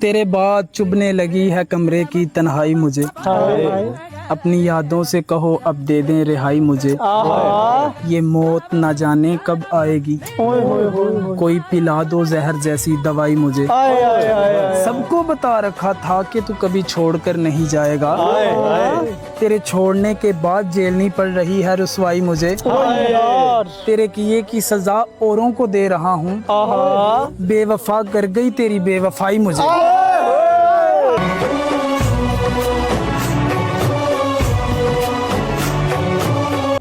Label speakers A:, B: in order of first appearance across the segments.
A: तेरे बाद चुभने लगी है कमरे की तन्हाई मुझे। अपनी यादों से कहो अब दे दें रिहाई मुझे। ये मौत ना जाने कब आएगी, कोई पिला दो जहर जैसी दवाई मुझे। सबको बता रखा था कि तू कभी छोड़कर नहीं जाएगा, तेरे छोड़ने के बाद झेलनी पड़ रही है रुसवाई मुझे। तेरे किए की सजा औरों को दे रहा हूँ, बेवफा कर गई तेरी बेवफाई मुझे।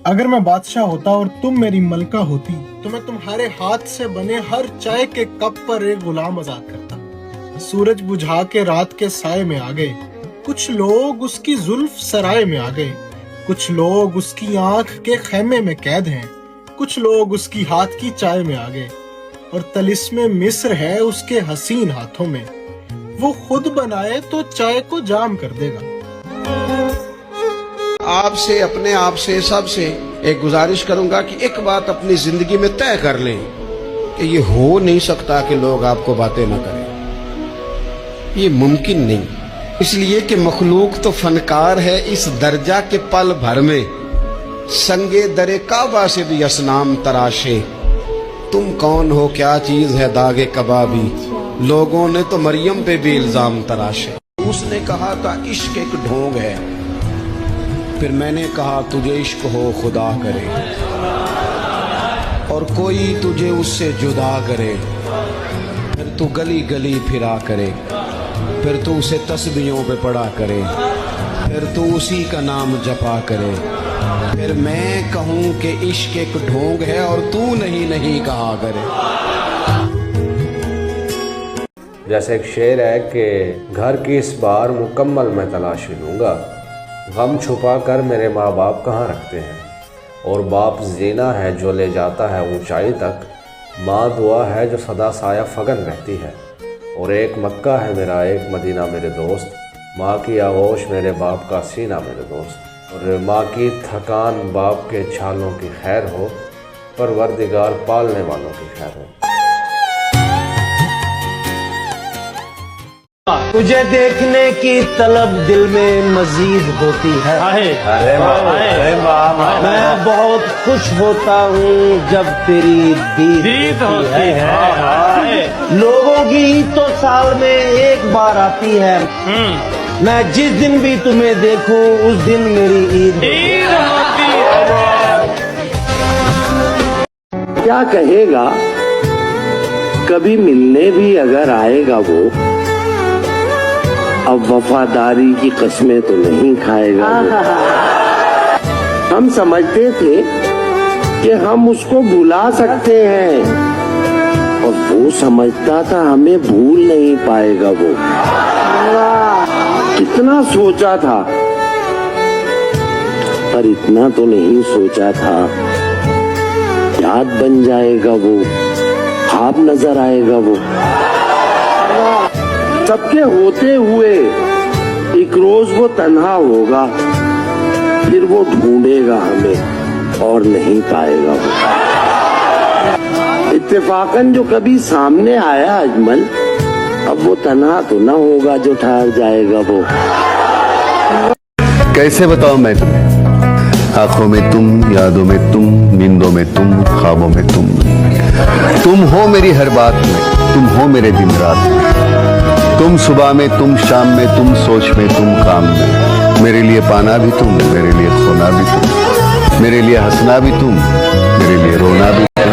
B: अगर मैं बादशाह होता और तुम मेरी मलका होती तो मैं तुम्हारे हाथ से बने हर चाय के कप पर एक गुलाम आजाद करता। सूरज बुझा के रात के साए में आ गए, कुछ लोग उसकी जुल्फ सराय में आ गए। कुछ लोग उसकी आंख के खेमे में कैद हैं, कुछ लोग उसकी हाथ की चाय में आ गए। और तलिस्मे मिस्र है उसके हसीन हाथों में, वो खुद बनाए तो चाय को जाम कर देगा।
C: आपसे, अपने आप से, सबसे एक गुजारिश करूंगा कि एक बात अपनी जिंदगी में तय कर लें कि ये हो नहीं सकता कि लोग आपको बातें न करें, ये मुमकिन नहीं। इसलिए कि मखलूक तो फनकार है इस दर्जा के पल भर में, संगे दरे काबा से भी असनाम तराशे। तुम कौन हो, क्या चीज है दागे कबाबी, लोगों ने तो मरियम पे भी इल्जाम तराशे। उसने कहा था इश्क एक ढोंग है, फिर मैंने कहा तुझे इश्क हो खुदा करे, और कोई तुझे उससे जुदा करे। फिर तू गली गली फिरा करे, फिर तू उसे तस्बीहों पे पढ़ा करे, फिर तू उसी का नाम जपा करे। फिर मैं कहूँ कि इश्क एक ढोंग है और तू नहीं नहीं कहा करे।
D: जैसे एक शेर है कि घर की इस बार मुकम्मल मैं तलाशी लूँगा, गम छुपा कर मेरे माँ बाप कहाँ रखते हैं। और बाप जीना है जो ले जाता है ऊंचाई तक, माँ दुआ है जो सदा साया फगन रहती है। और एक मक्का है मेरा एक मदीना मेरे दोस्त, माँ की आगोश मेरे बाप का सीना मेरे दोस्त। और माँ की थकान बाप के छालों की खैर हो, परवरदिगार पालने वालों की खैर हो।
E: तुझे देखने की तलब दिल में मजीद होती है। मैं बहुत खुश होता हूँ जब तेरी दीद होती है। लोगों की ईद तो साल में एक बार आती है, मैं जिस दिन भी तुम्हें देखूं उस दिन मेरी ईद होती है। क्या कहेगा, कभी मिलने भी अगर आएगा वो, अब वफादारी की कस्में तो नहीं खाएगा वो। हम समझते थे कि हम उसको भुला सकते हैं, और वो समझता था हमें भूल नहीं पाएगा वो। कितना सोचा था, पर इतना तो नहीं सोचा था। याद बन जाएगा वो, ख्वाब नजर आएगा वो। सबके होते हुए एक रोज वो तन्हा होगा, फिर वो ढूंढेगा हमें और नहीं पाएगा वो। इत्तेफाकन जो कभी सामने आया अजमल, अब वो तन्हा तो ना होगा जो ठहर जाएगा वो।
F: कैसे बताऊं मैं तुम्हें, आंखों में तुम, यादों में तुम, नींदों में तुम, ख्वाबों में तुम हो मेरी हर बात में, तुम हो मेरे दिन रात में। तुम सुबह में, तुम शाम में, तुम सोच में, तुम काम में। मेरे लिए पाना भी तुम, मेरे लिए खोना भी तुम, मेरे लिए हंसना भी तुम, मेरे लिए रोना भी तुम,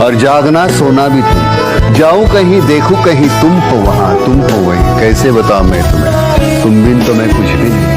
F: और जागना सोना भी तुम। जाऊं कहीं देखूं कहीं, तुम हो वहां, तुम हो वहीं। कैसे बताऊं मैं तुम्हें, तुम बिन तो मैं कुछ भी नहीं।